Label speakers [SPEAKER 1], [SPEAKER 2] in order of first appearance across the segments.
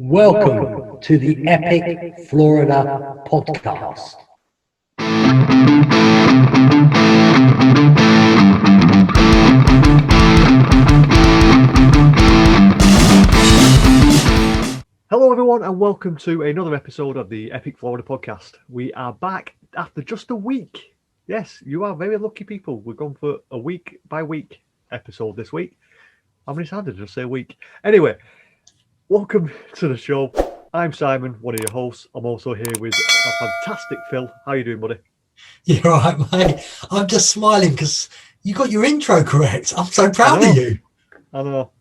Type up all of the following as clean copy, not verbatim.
[SPEAKER 1] Welcome to the Epic Florida Podcast.
[SPEAKER 2] Hello everyone and welcome to another episode of the Epic Florida Podcast. We are back after just a week. Yes, you are very lucky people. We're going for a week by week episode this week. How many times did I just say week? Anyway, welcome to the show. I'm Simon, one of your hosts. I'm also here with a fantastic Phil. How you doing, buddy?
[SPEAKER 3] You're right, mate. I'm just smiling because you got your intro correct. I'm so proud of you.
[SPEAKER 2] I know.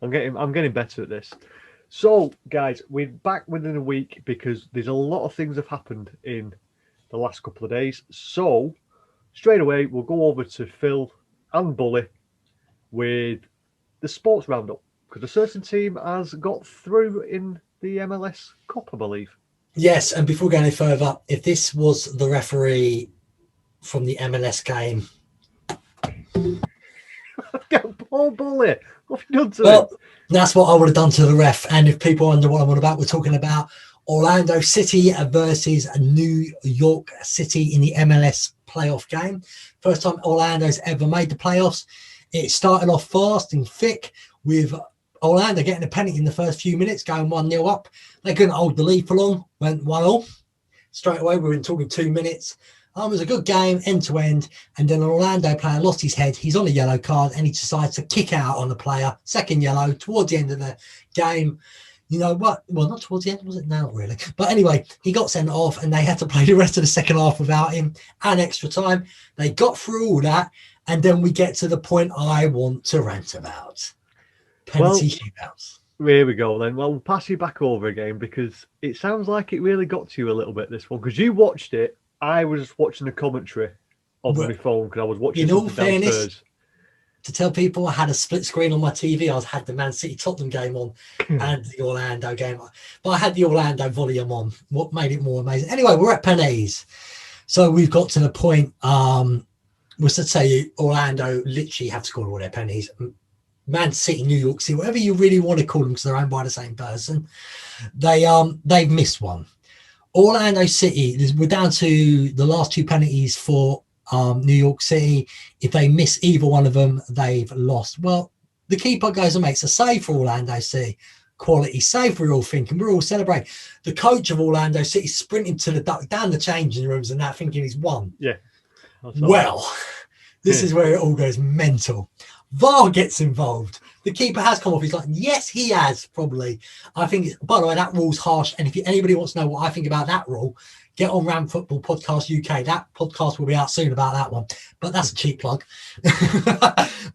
[SPEAKER 2] I'm getting better at this. So, guys, we're back within a week because there's a lot of things have happened in the last couple of days. So, straight away, we'll go over to Phil and Bully with the sports roundup because a certain team has got through in the MLS Cup, I believe.
[SPEAKER 3] Yes, and before going any further, if this was the referee from the MLS game...
[SPEAKER 2] Poor Bully. What have you done to him?
[SPEAKER 3] That's what I would have done to the ref. And if people wonder what I'm on about, we're talking about Orlando City versus New York City in the MLS playoff game. First time Orlando's ever made the playoffs. It started off fast and thick with Orlando getting a penalty in the first few minutes, going 1-0 up. They couldn't hold the lead for long, went 1-1. Straight away, we were talking 2 minutes. It was a good game, end to end. And then an Orlando player lost his head. He's on a yellow card and he decides to kick out on the player. Second yellow towards the end of the game. You know what? Well, not towards the end, was it? No, not really. But anyway, he got sent off and they had to play the rest of the second half without him and extra time. They got through all that. And then we get to the point I want to rant about. Penalty shootouts.
[SPEAKER 2] Here we go then. Well, we'll pass you back over again because it sounds like it really got to you a little bit, this one, because you watched it. I was watching the commentary on my phone because I was watching something downstairs. Fairness,
[SPEAKER 3] to tell people I had a split screen on my TV, I had the Man City Tottenham game on and the Orlando game. But I had the Orlando volume on, what made it more amazing. Anyway, we're at penalties. So we've got to the point, was to tell you, Orlando literally have scored all their penalties. Man City, New York City, whatever you really want to call them because they're owned by the same person, they've missed one. Orlando City, we're down to the last two penalties for New York City. If they miss either one of them, they've lost. Well, the keeper goes and makes a save for Orlando City. Quality save, we're all thinking. We're all celebrating. The coach of Orlando City sprinting to the duck down the changing rooms and that, thinking he's won.
[SPEAKER 2] Yeah.
[SPEAKER 3] Well, this is where it all goes mental. VAR gets involved. The keeper has come off. He's like, yes, he has, probably. I think, by the way, that rule's harsh. And if anybody wants to know what I think about that rule, get on Ram Football Podcast UK. That podcast will be out soon about that one. But that's a cheap plug.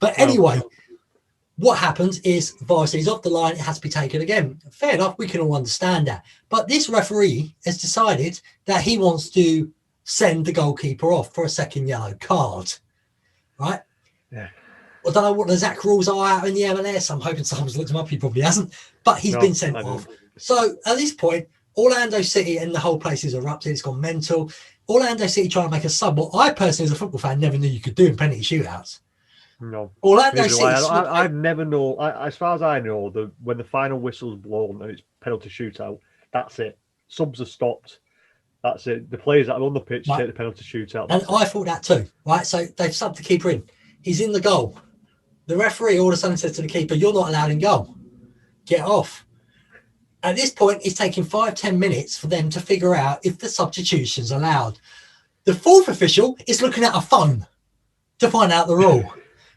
[SPEAKER 3] But anyway, what happens is VAR says off the line, it has to be taken again. Fair enough, we can all understand that. But this referee has decided that he wants to send the goalkeeper off for a second yellow card. Right?
[SPEAKER 2] Yeah.
[SPEAKER 3] I don't know what the exact rules are out in the MLS. I'm hoping someone's looked them up. He probably hasn't. But he's been sent off. So at this point, Orlando City and the whole place is erupted. It's gone mental. Orlando City trying to make a sub. What I personally, as a football fan, never knew you could do in penalty shootouts.
[SPEAKER 2] No.
[SPEAKER 3] Orlando City.
[SPEAKER 2] I've never known. As far as I know, when the final whistle's blown and it's penalty shootout, that's it. Subs are stopped. That's it. The players that are on the pitch take the penalty shootout.
[SPEAKER 3] And I thought that too. Right. So they've subbed the keeper in. He's in the goal. The referee all of a sudden says to the keeper, you're not allowed in goal. Get off. At this point, it's taking 5-10 minutes for them to figure out if the substitution's allowed. The fourth official is looking at a phone to find out the rule.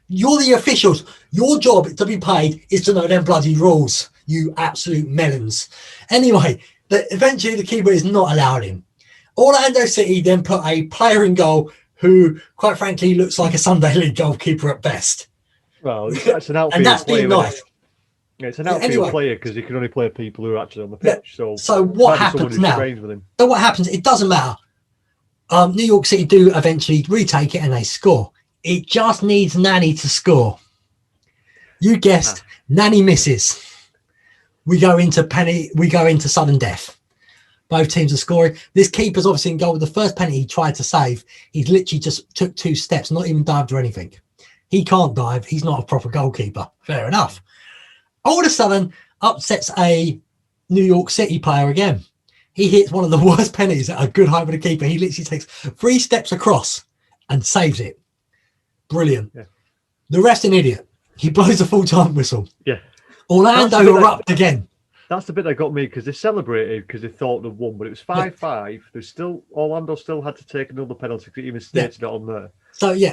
[SPEAKER 3] You're the officials. Your job to be paid is to know them bloody rules, you absolute melons. Anyway, eventually the keeper is not allowed in. Orlando City then put a player in goal who, quite frankly, looks like a Sunday League goalkeeper at best.
[SPEAKER 2] Well, that's an outfield
[SPEAKER 3] and that's
[SPEAKER 2] player.
[SPEAKER 3] being nice.
[SPEAKER 2] Yeah, it's an outfield player because he can only play people who are actually on the pitch.
[SPEAKER 3] So what happens now? So what happens? It doesn't matter. New York City do eventually retake it and they score. It just needs Nani to score. You guessed, Nani misses. We go into sudden death. Both teams are scoring. This keeper's obviously in goal with the first penalty he tried to save. He's literally just took 2 steps, not even dived or anything. He can't dive. He's not a proper goalkeeper. Fair enough. All of a sudden, upsets a New York City player again. He hits one of the worst penalties at a good height with a keeper. He literally takes 3 steps across and saves it. Brilliant.
[SPEAKER 2] Yeah.
[SPEAKER 3] The ref's an idiot. He blows a full-time whistle.
[SPEAKER 2] Yeah.
[SPEAKER 3] Orlando erupt again.
[SPEAKER 2] That's the bit that got me, because they celebrated because they thought they'd won, but it was 5-5. There's still Orlando still had to take another penalty, because it even stated it on there.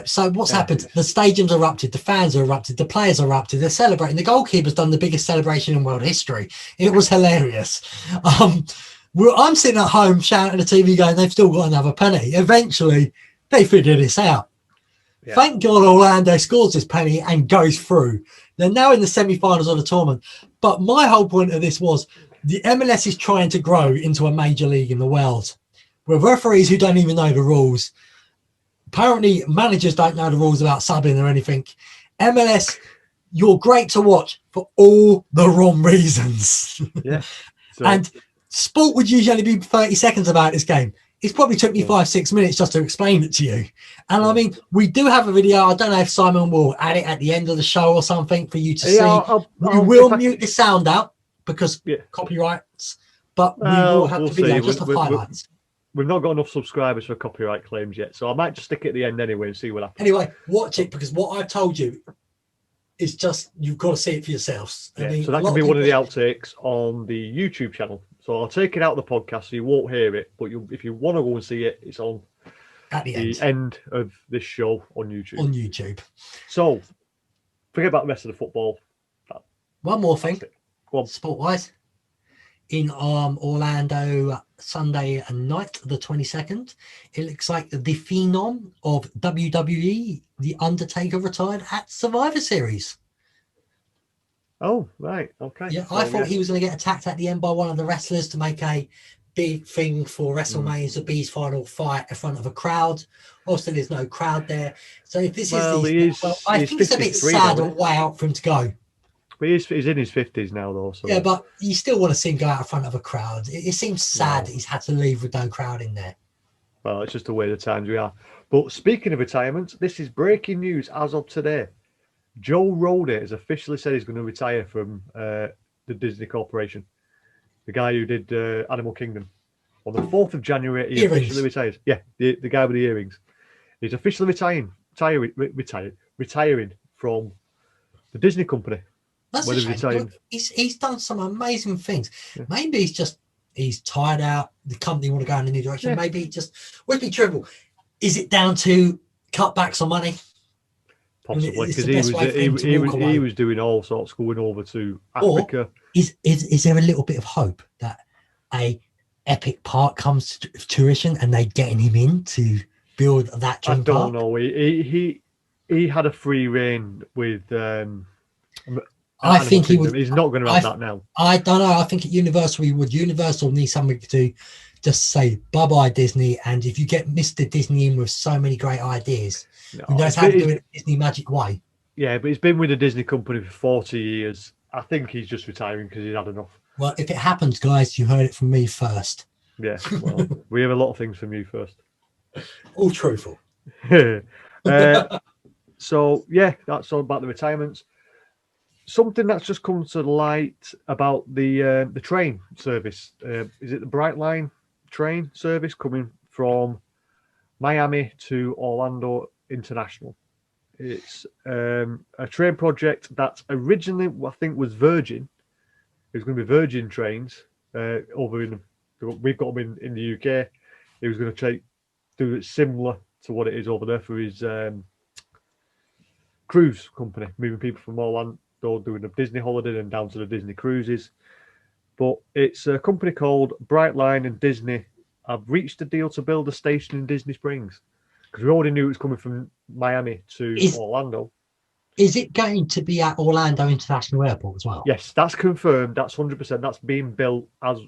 [SPEAKER 3] So what's happened? The stadium's erupted, the fans are erupted, the players are erupted, they're celebrating. The goalkeeper's done the biggest celebration in world history. It was hilarious. I'm sitting at home shouting at the TV going, they've still got another penalty. Eventually, they figure this out. Yeah. Thank God Orlando scores this penalty and goes through. They're now in the semi-finals of the tournament. But my whole point of this was the MLS is trying to grow into a major league in the world with referees who don't even know the rules. Apparently, managers don't know the rules about subbing or anything. MLS, you're great to watch for all the wrong reasons.
[SPEAKER 2] Yeah.
[SPEAKER 3] And sport would usually be 30 seconds about this game. It's probably took me 5-6 minutes just to explain it to you. And I mean, we do have a video. I don't know if Simon will add it at the end of the show or something for you to see. We will mute the sound out because copyrights, but we will have the video just of highlights.
[SPEAKER 2] We've not got enough subscribers for copyright claims yet, so I might just stick it at the end anyway and see what happens.
[SPEAKER 3] Anyway, watch it, because what I've told you is just, you've got to see it for yourselves.
[SPEAKER 2] Yeah, I mean, so that can be one of the outtakes on the YouTube channel. So I'll take it out of the podcast so you won't hear it, but if you want to go and see it, it's on
[SPEAKER 3] at the
[SPEAKER 2] end of this show on YouTube.
[SPEAKER 3] On YouTube.
[SPEAKER 2] So forget about the rest of the football.
[SPEAKER 3] One more thing,
[SPEAKER 2] go on.
[SPEAKER 3] Sport-wise. In Orlando, Sunday night, the 22nd, it looks like the phenom of WWE, The Undertaker, retired at Survivor Series.
[SPEAKER 2] Oh, right. Okay.
[SPEAKER 3] Yeah, I thought he was going to get attacked at the end by one of the wrestlers to make a big thing for WrestleMania to be his final fight in front of a crowd. Also, there's no crowd there. So if this I think it's a bit sad or way out for him to go.
[SPEAKER 2] But he's in his 50s now, though. So.
[SPEAKER 3] Yeah, but you still want to see him go out in front of a crowd. It seems sad that he's had to leave with no crowd in there.
[SPEAKER 2] Well, it's just the way the times we are. But speaking of retirement, this is breaking news as of today. Joe Rohde has officially said he's going to retire from the Disney Corporation. The guy who did Animal Kingdom. On the 4th of January, he officially retires. Yeah, the guy with the earrings. He's officially retiring from the Disney company.
[SPEAKER 3] That's a shame. He's done some amazing things. Yeah. Maybe he's tired out. The company want to go in a new direction. Yeah. Maybe would be trivial. Is it down to cutbacks on money?
[SPEAKER 2] Possibly, because he was doing all sorts, going over to Africa.
[SPEAKER 3] Or is there a little bit of hope that a epic park comes to fruition and they're getting him in to build that dream park?
[SPEAKER 2] I don't know. He had a free reign with.
[SPEAKER 3] I think he would.
[SPEAKER 2] He's not going to have that now.
[SPEAKER 3] I don't know. I think at Universal he would. Universal needs somebody to just say bye-bye Disney, and if you get Mr. Disney in with so many great ideas, he knows how to do it Disney magic way.
[SPEAKER 2] Yeah, but he's been with the Disney company for 40 years. I think he's just retiring because he's had enough.
[SPEAKER 3] Well, if it happens, guys, you heard it from me first.
[SPEAKER 2] Yeah, well, we have a lot of things from you first.
[SPEAKER 3] All truthful.
[SPEAKER 2] So, yeah, that's all about the retirements. Something that's just come to light about the train service. Is it the Brightline train service coming from Miami to Orlando International? It's a train project that originally, I think, was Virgin. It was going to be Virgin trains over in. We've got them in the UK. He was going to do it similar to what it is over there for his cruise company, moving people from Orlando, doing a Disney holiday and down to the Disney cruises. But it's a company called Brightline and Disney have reached a deal to build a station in Disney Springs, because we already knew it was coming from Miami to Orlando.
[SPEAKER 3] Is it going to be at Orlando International Airport as well?
[SPEAKER 2] Yes, that's confirmed. That's 100%. That's being built as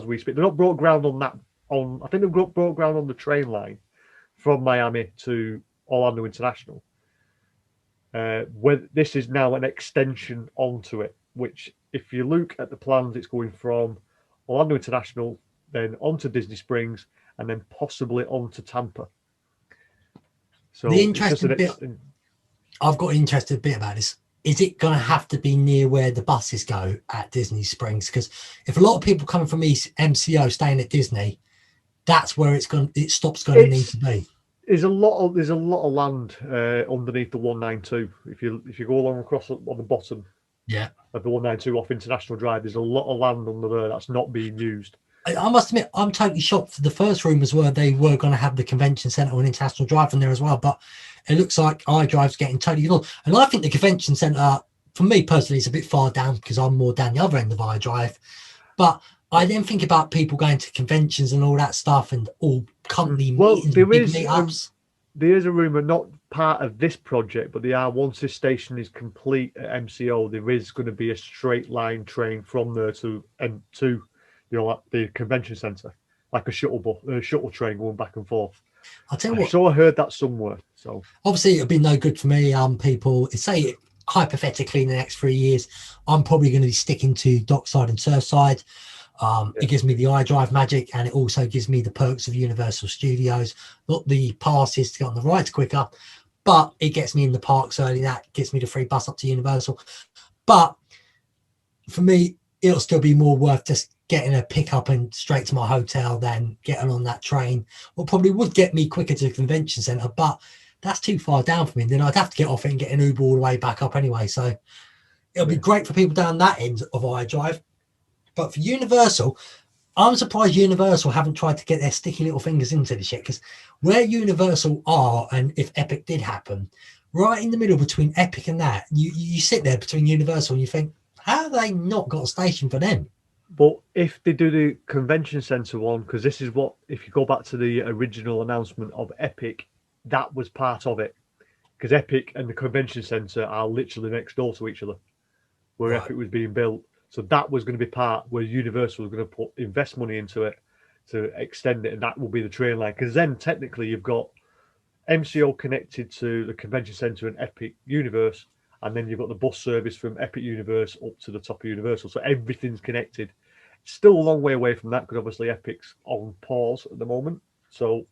[SPEAKER 2] we speak. They've not brought ground on that. I think they've brought ground on the train line from Miami to Orlando International. This is now an extension onto it, which, if you look at the plans, it's going from Orlando International, then onto Disney Springs, and then possibly onto Tampa. So
[SPEAKER 3] the interesting bit, I've got an interesting bit about this. is it going to have to be near where the buses go at Disney Springs? Because if a lot of people coming from MCO staying at Disney, that's where it stops going to need to be.
[SPEAKER 2] There's a lot of land underneath the 192. If you go along across on the bottom, of the 192 off International Drive, there's a lot of land under there that's not being used.
[SPEAKER 3] I must admit, I'm totally shocked. The first rumours were they were going to have the convention centre on International Drive in there as well, but it looks like iDrive's getting totally ignored. And I think the convention centre, for me personally, is a bit far down because I'm more down the other end of iDrive. But I then think about people going to conventions and all that stuff and all company meetings, big meetups.
[SPEAKER 2] There is a rumour, not part of this project, but once this station is complete at MCO, there is going to be a straight line train from there to like the convention centre, like a shuttle train going back and forth.
[SPEAKER 3] I'll tell you what.
[SPEAKER 2] So I heard that somewhere. So obviously
[SPEAKER 3] it'd be no good for me. People say hypothetically in the next 3 years, I'm probably going to be sticking to dockside and surfside. It gives me the iDrive magic, and it also gives me the perks of Universal Studios. Not the passes to get on the rides quicker, but it gets me in the parks early. That gets me the free bus up to Universal. But for me, it'll still be more worth just getting a pickup and straight to my hotel than getting on that train. Well, probably would get me quicker to the convention centre, but that's too far down for me. Then I'd have to get off it and get an Uber all the way back up anyway. So it'll be great for people down that end of iDrive. But for Universal, I'm surprised Universal haven't tried to get their sticky little fingers into this yet, because where Universal are, and if Epic did happen, right in the middle between Epic and that, you sit there between Universal and you think, how have they not got a station for them?
[SPEAKER 2] But if they do the convention centre one, because this is what, if you go back to the original announcement of Epic, that was part of it. Because Epic and the convention centre are literally next door to each other, where Epic was being built. So that was going to be part where Universal was going to invest money into it to extend it, and that will be the train line. Because then technically you've got MCO connected to the convention centre and Epic Universe, and then you've got the bus service from Epic Universe up to the top of Universal. So everything's connected. Still a long way away from that, because obviously Epic's on pause at the moment. So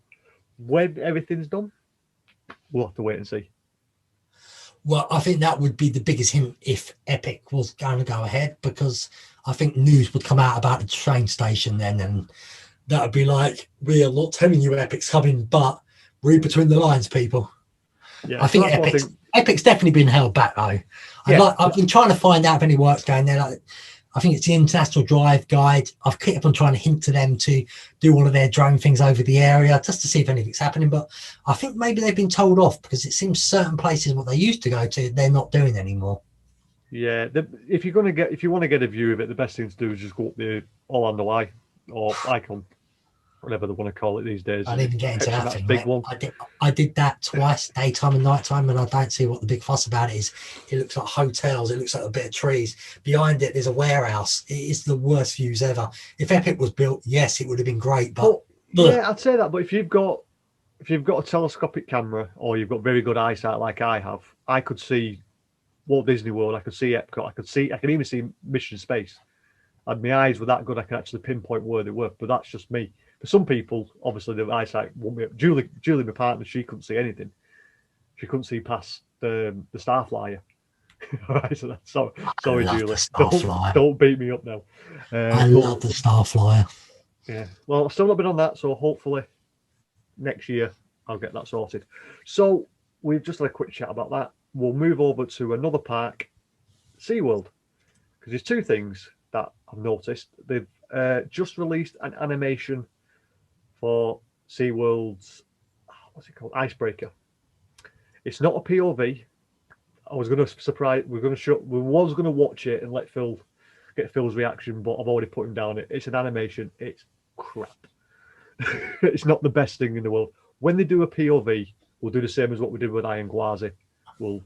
[SPEAKER 2] when everything's done, we'll have to wait and see.
[SPEAKER 3] Well, I think that would be the biggest hint if Epic was going to go ahead, because I think news would come out about the train station then, and that would be like, we are not telling you Epic's coming, but read between the lines, people. Yeah, I think Epic's definitely been held back though. I've been trying to find out if any work's going there. Like, I think it's the International Drive guide. I've kept on trying to hint to them to do one of their drone things over the area just to see if anything's happening. But I think maybe they've been told off, because it seems certain places what they used to go to, they're not doing anymore.
[SPEAKER 2] Yeah, if you want to get a view of it, the best thing to do is just go up the Orlando Eye or Icon, whatever they want to call it these days.
[SPEAKER 3] I didn't even get into that thing.
[SPEAKER 2] Big one.
[SPEAKER 3] I did that twice, daytime and nighttime, and I don't see what the big fuss about it is. It looks like hotels. It looks like a bit of trees. Behind it, there's a warehouse. It is the worst views ever. If Epic was built, yes, it would have been great. But
[SPEAKER 2] yeah, I'd say that. But if you've got a telescopic camera, or you've got very good eyesight like I have, I could see Walt Disney World. I could see Epcot. I could even see Mission Space. And my eyes were that good, I could actually pinpoint where they were. But that's just me. For some people, obviously, the eyesight won't be. Julie, my partner, she couldn't see anything. She couldn't see past the Starflyer. All right, so sorry, Julie. Don't beat me up now.
[SPEAKER 3] I love the Starflyer.
[SPEAKER 2] Yeah, well, I've still not been on that, so hopefully next year I'll get that sorted. So we've just had a quick chat about that. We'll move over to another park, Seaworld, because there's two things that I've noticed. They've just released an animation for SeaWorld's, what's it called, Icebreaker. It's not a POV. I was going to surprise. We was going to watch it and let Phil get Phil's reaction, but I've already put him down. It's an animation. It's crap. It's not the best thing in the world. When they do a POV, we'll do the same as what we did with Iron Gwazi. We'll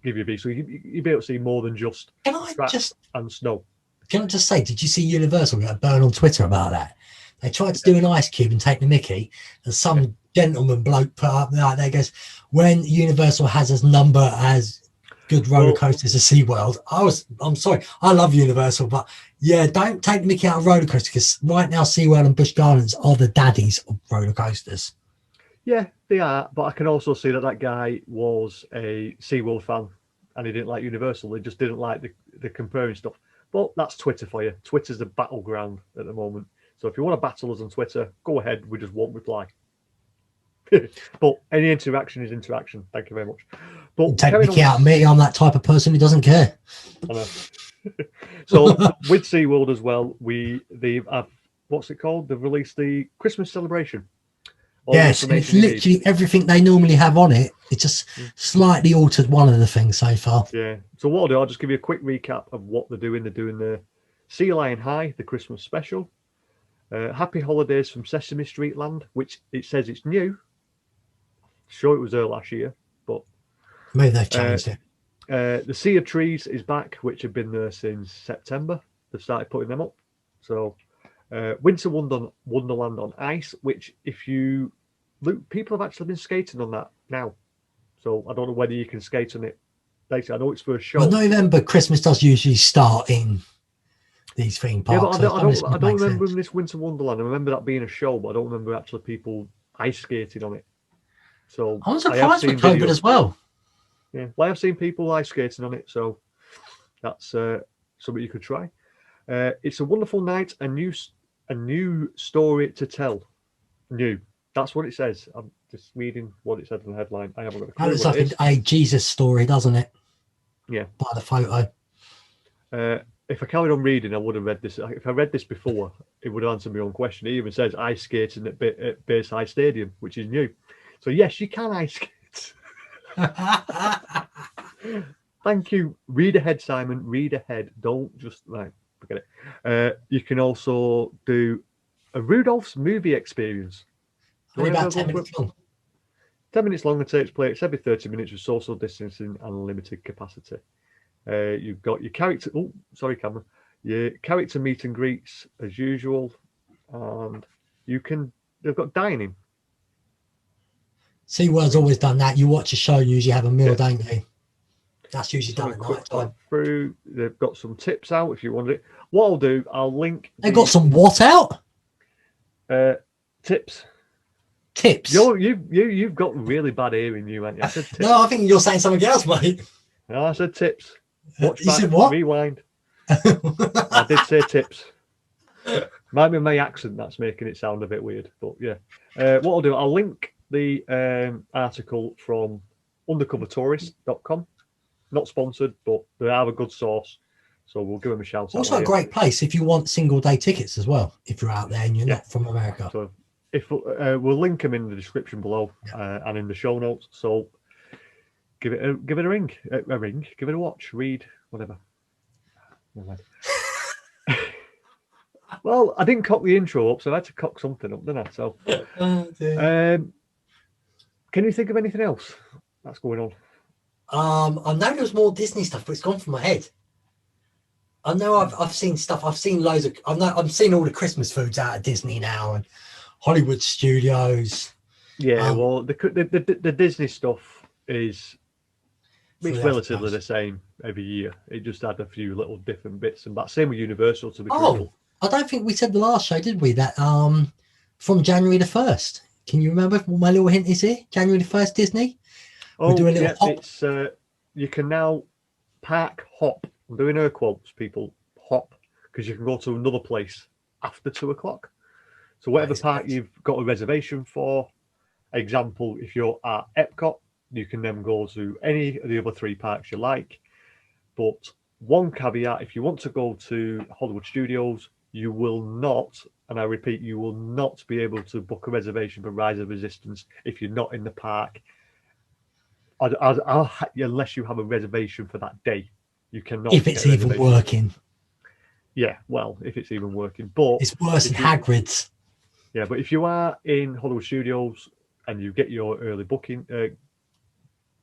[SPEAKER 2] give you a view, so you'll be able to see more than just and snow.
[SPEAKER 3] Can I just say, did you see Universal get a burn on Twitter about that? They tried to do an ice cube and take the mickey, and some gentleman bloke put up there goes, when Universal has as number as good roller coasters as SeaWorld. I'm sorry, I love Universal, but yeah, don't take the mickey out of roller coasters, because right now SeaWorld and Busch Gardens are the daddies of roller coasters.
[SPEAKER 2] Yeah, they are, but I can also see that guy was a SeaWorld fan and he didn't like Universal. He just didn't like the comparing stuff. But that's Twitter for you. Twitter's the battleground at the moment. So if you want to battle us on Twitter, go ahead. We just won't reply. But any interaction is interaction. Thank you very much. But
[SPEAKER 3] Take Mickey out of me. I'm that type of person who doesn't care.
[SPEAKER 2] I know. So with Seaworld as well, they've what's it called? They've released the Christmas celebration.
[SPEAKER 3] Yes, and it's literally everything they normally have on it. It's just slightly altered one of the things so far.
[SPEAKER 2] Yeah. So what I'll do, I'll just give you a quick recap of what they're doing. They're doing the Sea Lion High, the Christmas special. Happy Holidays from Sesame Street Land, which it says it's new. Sure, it was there last year, but
[SPEAKER 3] maybe they've changed it.
[SPEAKER 2] The Sea of Trees is back, which have been there since September. They've started putting them up. So Winter Wonderland on ice, which if you look, people have actually been skating on that now. So I don't know whether you can skate on it. Basically, I know it's for a show.
[SPEAKER 3] Well, November, Christmas does usually start in these theme parks.
[SPEAKER 2] Yeah, but I don't remember this Winter Wonderland. I remember that being a show, but I don't remember actually people ice skating on it. So
[SPEAKER 3] I'm surprised with COVID as well.
[SPEAKER 2] Yeah, well, I've seen people ice skating on it, so that's something you could try. It's a wonderful night, a new story to tell. New. That's what it says. I'm just reading what it said in the headline. I haven't got a clue.
[SPEAKER 3] It's like a Jesus story, doesn't it?
[SPEAKER 2] Yeah.
[SPEAKER 3] By the photo.
[SPEAKER 2] If I carried on reading, I would have read this. If I read this before, it would have answered my own question. It even says ice skating at Bayside Stadium, which is new. So yes, you can ice skate. Thank you. Read ahead, Simon. Read ahead. Don't just forget it. You can also do a Rudolph's movie experience.
[SPEAKER 3] Only about 10 minutes long.
[SPEAKER 2] 10 minutes long and takes place every 30 minutes with social distancing and limited capacity. You've got your character. Oh, sorry, camera. Your character meet and greets as usual, and they've got dining.
[SPEAKER 3] SeaWorld's always done that. You watch a show, you usually have a meal, don't you? That's usually done at night time.
[SPEAKER 2] Through, they've got some tips out if you want it. What I'll do, I'll link.
[SPEAKER 3] They've got some what out?
[SPEAKER 2] Tips.
[SPEAKER 3] Tips.
[SPEAKER 2] You've got really bad hearing, you haven't you? I said tips.
[SPEAKER 3] No, I think you're saying something else, mate.
[SPEAKER 2] No, I said tips. Watch
[SPEAKER 3] You
[SPEAKER 2] back,
[SPEAKER 3] said what?
[SPEAKER 2] Rewind. I did say tips. Might be my accent that's making it sound a bit weird, but yeah. What I'll do, I'll link the article from undercovertourist.com. Not sponsored, but they are a good source, so we'll give them a shout out.
[SPEAKER 3] Also a great place if you want single day tickets as well, if you're out there and you're not from America.
[SPEAKER 2] So if we'll link them in the description below and in the show notes. So give it a ring, give it a watch, read, whatever. Well, I didn't cock the intro up, so I had to cock something up, didn't I? So, can you think of anything else that's going on?
[SPEAKER 3] I know there's more Disney stuff, but it's gone from my head. I know I've seen stuff. I've seen loads of. I've seen all the Christmas foods out of Disney now and Hollywood Studios.
[SPEAKER 2] Yeah, well, the Disney stuff is relatively the same every year. It just had a few little different bits and that. Same with Universal, to be truthful.
[SPEAKER 3] I don't think we said the last show, did we? That from January the 1st. Can you remember what my little hint is here? January the 1st, Disney.
[SPEAKER 2] Oh, yeah, it's you can now park hop. I'm doing air quotes, people. Hop, because you can go to another place after 2 o'clock. So whatever park you've got a reservation for, example, if you're at Epcot, you can then go to any of the other 3 parks you like. But one caveat, if you want to go to Hollywood Studios, you will not, and I repeat, you will not be able to book a reservation for Rise of Resistance if you're not in the park. Unless you have a reservation for that day, you cannot.
[SPEAKER 3] If it's even working.
[SPEAKER 2] Yeah, well, if it's even working, but
[SPEAKER 3] it's worse than Hagrid's.
[SPEAKER 2] Yeah, but if you are in Hollywood Studios and you get your early booking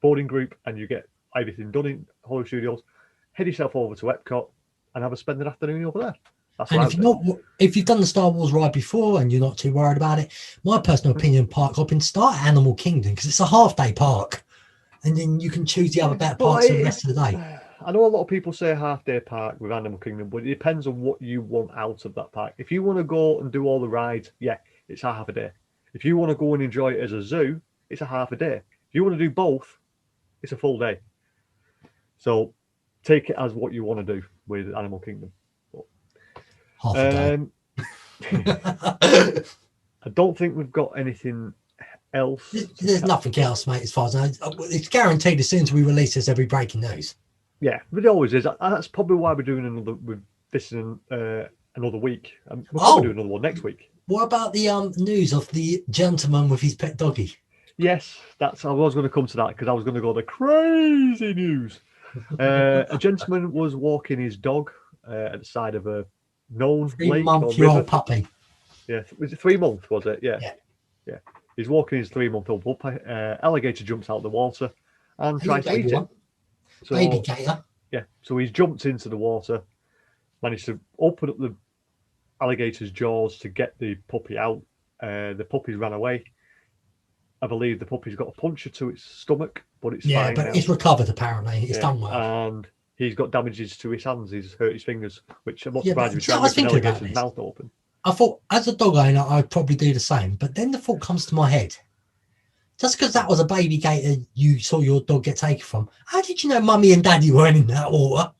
[SPEAKER 2] boarding group and you get everything done in Hollywood Studios, head yourself over to Epcot and have a splendid afternoon over there. That's
[SPEAKER 3] and if you've done the Star Wars ride before and you're not too worried about it, my personal opinion, park hopping, start at Animal Kingdom because it's a half-day park. And then you can choose the other better parts for the rest of the day.
[SPEAKER 2] I know a lot of people say half-day park with Animal Kingdom, but it depends on what you want out of that park. If you want to go and do all the rides, yeah, it's half a day. If you want to go and enjoy it as a zoo, it's a half a day. If you want to do both, it's a full day. So take it as what you want to do with Animal Kingdom.
[SPEAKER 3] Half a day.
[SPEAKER 2] I don't think we've got anything else.
[SPEAKER 3] There's nothing else, mate, as far as I know. It's guaranteed as soon as we release this, every breaking news.
[SPEAKER 2] Yeah, but it always is. That's probably why we're doing another with this in another week. We'll probably do another one next week.
[SPEAKER 3] What about the news of the gentleman with his pet doggy?
[SPEAKER 2] Yes, I was going to come to that because I was going to go the crazy news. A gentleman was walking his dog at the side of a known lake or river.
[SPEAKER 3] 3-month-old puppy.
[SPEAKER 2] Yeah, was it 3 months? Was it? Yeah. He's walking his 3-month-old puppy. Alligator jumps out of the water and tries to eat him. So,
[SPEAKER 3] baby gator.
[SPEAKER 2] Yeah, so he's jumped into the water, managed to open up the alligator's jaws to get the puppy out. The puppy's ran away. I believe the puppy's got a puncture to its stomach, but it's fine
[SPEAKER 3] but
[SPEAKER 2] now.
[SPEAKER 3] it's recovered apparently. It's done well.
[SPEAKER 2] And he's got damages to his hands. He's hurt his fingers, which I'm not
[SPEAKER 3] Yeah,
[SPEAKER 2] surprised
[SPEAKER 3] but
[SPEAKER 2] if
[SPEAKER 3] see,
[SPEAKER 2] he's
[SPEAKER 3] I was
[SPEAKER 2] trying to
[SPEAKER 3] thinking
[SPEAKER 2] get an
[SPEAKER 3] about
[SPEAKER 2] alligator's
[SPEAKER 3] this.
[SPEAKER 2] mouth open.
[SPEAKER 3] I thought, as a dog owner, I'd probably do the same. But then the thought comes to my head. Just because that was a baby gator you saw your dog get taken from, how did you know mummy and daddy weren't in that water?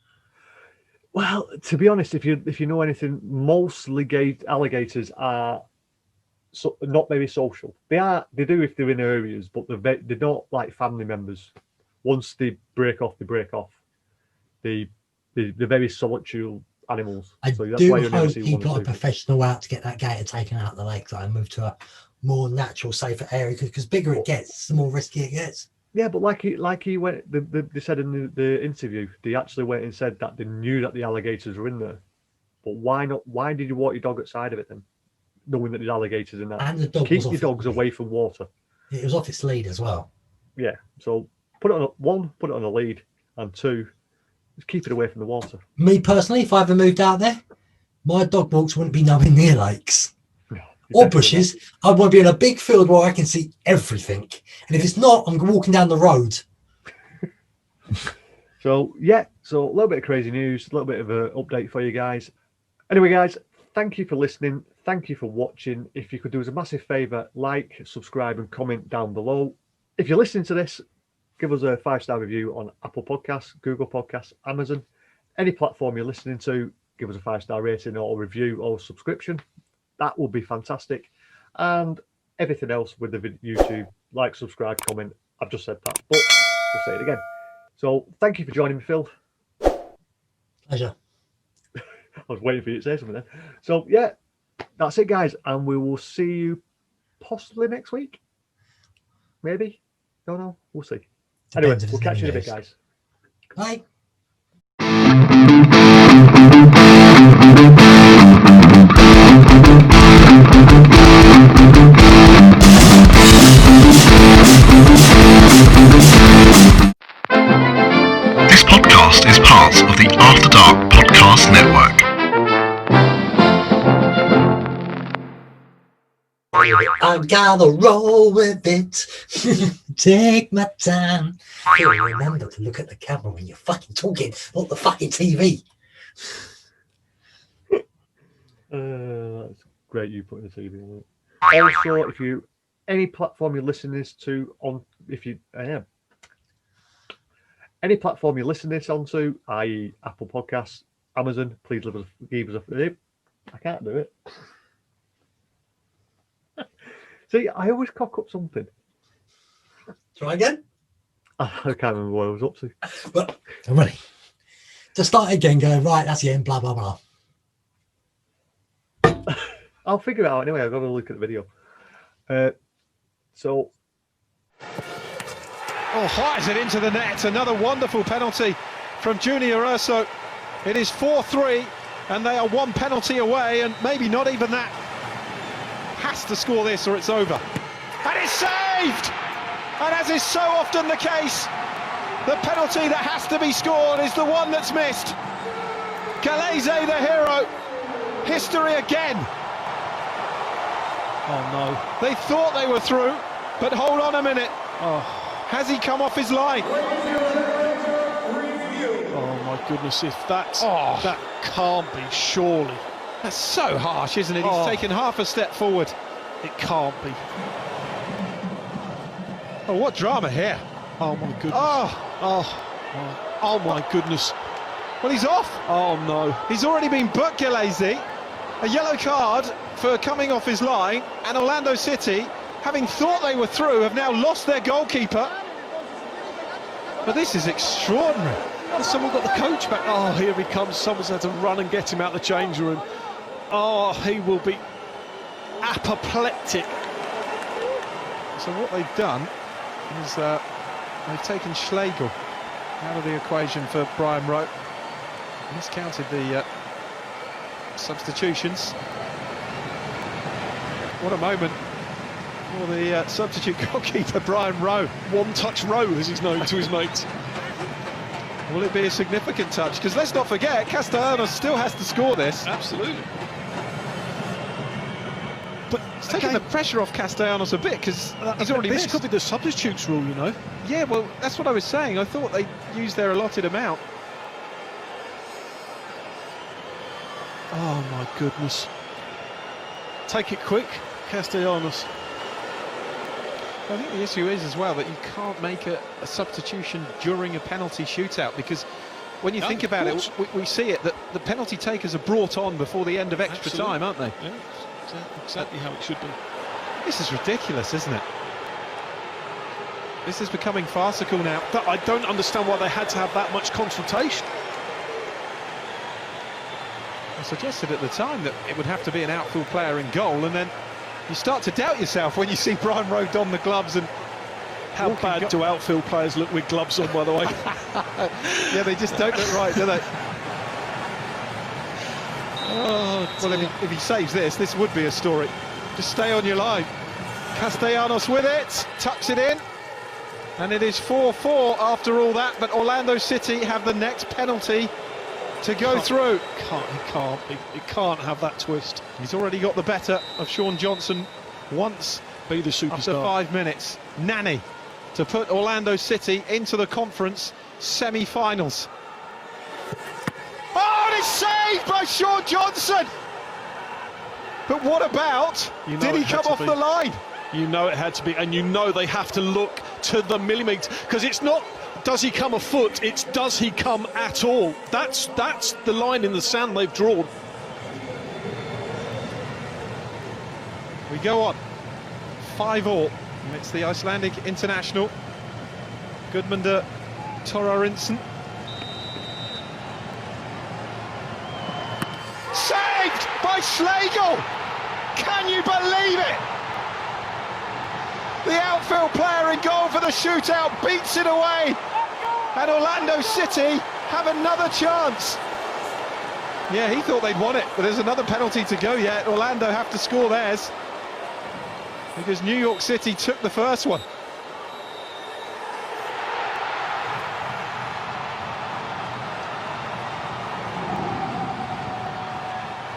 [SPEAKER 2] Well, to be honest, if you know anything, most alligators are not very social. They do if they're in areas, but they're not like family members. Once they break off, they break off. They're very solitary animals.
[SPEAKER 3] I
[SPEAKER 2] So that's
[SPEAKER 3] do
[SPEAKER 2] why you never
[SPEAKER 3] hope
[SPEAKER 2] see
[SPEAKER 3] he
[SPEAKER 2] one or
[SPEAKER 3] got a
[SPEAKER 2] two.
[SPEAKER 3] professional out to get that gator taken out of the lake, so I moved to a more natural, safer area, because bigger it gets, the more risky it gets.
[SPEAKER 2] Yeah, but like he went. They said in the interview, they actually went and said that they knew that the alligators were in there. But why not? Why did you walk your dog outside of it then, knowing that there's alligators in that?
[SPEAKER 3] And the dog
[SPEAKER 2] Keep
[SPEAKER 3] was
[SPEAKER 2] your
[SPEAKER 3] off
[SPEAKER 2] dogs away from water.
[SPEAKER 3] It was off its lead as well.
[SPEAKER 2] Yeah. So put it on a lead, and 2, just keep it away from the water.
[SPEAKER 3] Me personally, if I ever moved out there, my dog walks wouldn't be nowhere near lakes or bushes. I want to be in a big field where I can see everything. And if it's not, I'm walking down the road.
[SPEAKER 2] So a little bit of crazy news, a little bit of an update for you guys. Anyway, guys, thank you for listening. Thank you for watching. If you could do us a massive favour, like, subscribe, and comment down below. If you're listening to this, give us a 5-star review on Apple Podcasts, Google Podcasts, Amazon, any platform you're listening to. Give us a 5-star rating or review or subscription. That would be fantastic. And everything else with the YouTube, like, subscribe, comment. I've just said that, but we'll say it again. So thank you for joining me, Phil.
[SPEAKER 3] Pleasure.
[SPEAKER 2] I was waiting for you to say something then. So that's it, guys. And we will see you possibly next week. Maybe. Don't know. We'll see. Anyway, we'll catch you in a bit, guys.
[SPEAKER 3] Bye.
[SPEAKER 4] This podcast is part of the After Dark Podcast Network.
[SPEAKER 3] I'm gonna roll with it. Take my time. Remember to look at the camera when you're fucking talking, not the fucking TV.
[SPEAKER 2] That's great you putting the TV on it. Also, if you any platform you're listening this to on, any platform you listen this onto, i.e. Apple Podcasts, Amazon, please give us a I can't do it. See, I always cock up something.
[SPEAKER 3] Try again.
[SPEAKER 2] I can't remember what I was up to.
[SPEAKER 3] Well, I'm ready. To start again, go right. That's the end. Blah blah blah.
[SPEAKER 2] I'll figure it out anyway. I've got to look at the video.
[SPEAKER 5] Fires it into the net. Another wonderful penalty from Junior Urso. It is 4-3, and they are one penalty away, and maybe not even that. Has to score this or it's over. And it's saved! And as is so often the case, the penalty that has to be scored is the one that's missed. Galese, the hero. History again.
[SPEAKER 6] Oh no.
[SPEAKER 5] They thought they were through, but hold on a minute.
[SPEAKER 6] Oh,
[SPEAKER 5] Has he come off his line?
[SPEAKER 6] oh my goodness, if that's that can't be, surely.
[SPEAKER 5] That's so harsh, isn't it? He's
[SPEAKER 6] Oh.
[SPEAKER 5] taken half a step forward.
[SPEAKER 6] It can't be.
[SPEAKER 5] Oh, what drama here.
[SPEAKER 6] Oh my goodness.
[SPEAKER 5] Oh,
[SPEAKER 6] Oh, Oh my goodness.
[SPEAKER 5] Well, he's off.
[SPEAKER 6] Oh no.
[SPEAKER 5] He's already been booked, Gillespie. A yellow card for coming off his line, and Orlando City, having thought they were through, have now lost their goalkeeper. But this is extraordinary.
[SPEAKER 6] Has someone got the coach back? Oh, here he comes. Someone's had to run and get him out the change room. Oh, he will be apoplectic.
[SPEAKER 5] So what they've done is they've taken Schlegel out of the equation for Brian Rowe. Miscounted the substitutions. What a moment for the substitute goalkeeper, Brian Rowe.
[SPEAKER 6] One-touch Rowe, as he's known to his mates.
[SPEAKER 5] Will it be a significant touch? Because let's not forget, Castellanos still has to score this.
[SPEAKER 6] Absolutely.
[SPEAKER 5] But it's taking the pressure off Castellanos a bit, because he's already
[SPEAKER 6] This
[SPEAKER 5] missed.
[SPEAKER 6] could be the substitutes rule, you know.
[SPEAKER 5] Yeah, well, that's what I was saying. I thought they used their allotted amount.
[SPEAKER 6] Oh my goodness. Take it quick, Castellanos.
[SPEAKER 5] I think the issue is as well that you can't make a substitution during a penalty shootout, because when you think about it, we see it that the penalty takers are brought on before the end of extra time, aren't they?
[SPEAKER 6] Yeah, exactly how it should be.
[SPEAKER 5] This is ridiculous, isn't it? This is becoming farcical now.
[SPEAKER 6] I don't understand why they had to have that much consultation.
[SPEAKER 5] I suggested at the time that it would have to be an outfield player in goal, and then you start to doubt yourself when you see Brian Rowe don the gloves. And
[SPEAKER 6] how bad do outfield players look with gloves on, by the way?
[SPEAKER 5] Yeah, they just don't look right, do they? Oh, well, if he saves this would be a story. Just stay on your line. Castellanos with it, tucks it in, and it is 4-4 after all that. But Orlando City have the next penalty to go through.
[SPEAKER 6] He can't have that twist.
[SPEAKER 5] He's already got the better of Sean Johnson once.
[SPEAKER 6] Be the superstar.
[SPEAKER 5] After 5 minutes, Nani to put Orlando City into the conference semi-finals. Oh, and it's saved by Sean Johnson! But what about, did he come off the line?
[SPEAKER 6] You know it had to be, and you know they have to look to the millimetre, because it's not does he come a foot, it's does he come at all. That's the line in the sand they've drawn.
[SPEAKER 5] We go on 5-5. It's the Icelandic international Gudmundur Thorarinsen. Saved by Schlegel! Can you believe it? The outfield player in goal for the shootout beats it away, and Orlando City have another chance. Yeah, he thought they'd won it, but there's another penalty to go yet. Orlando have to score theirs, because New York City took the first one.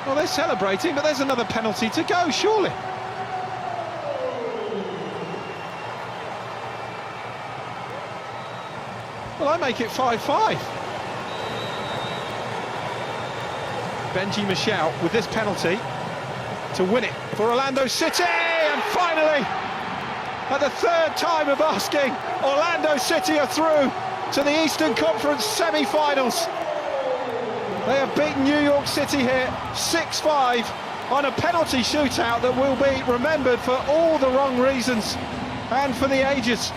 [SPEAKER 5] Well, they're celebrating, but there's another penalty to go, surely. Well, I make it 5-5. Benji Mishap with this penalty to win it for Orlando City, and finally, at the third time of asking, Orlando City are through to the Eastern Conference semi-finals. They have beaten New York City here 6-5 on a penalty shootout that will be remembered for all the wrong reasons and for the ages.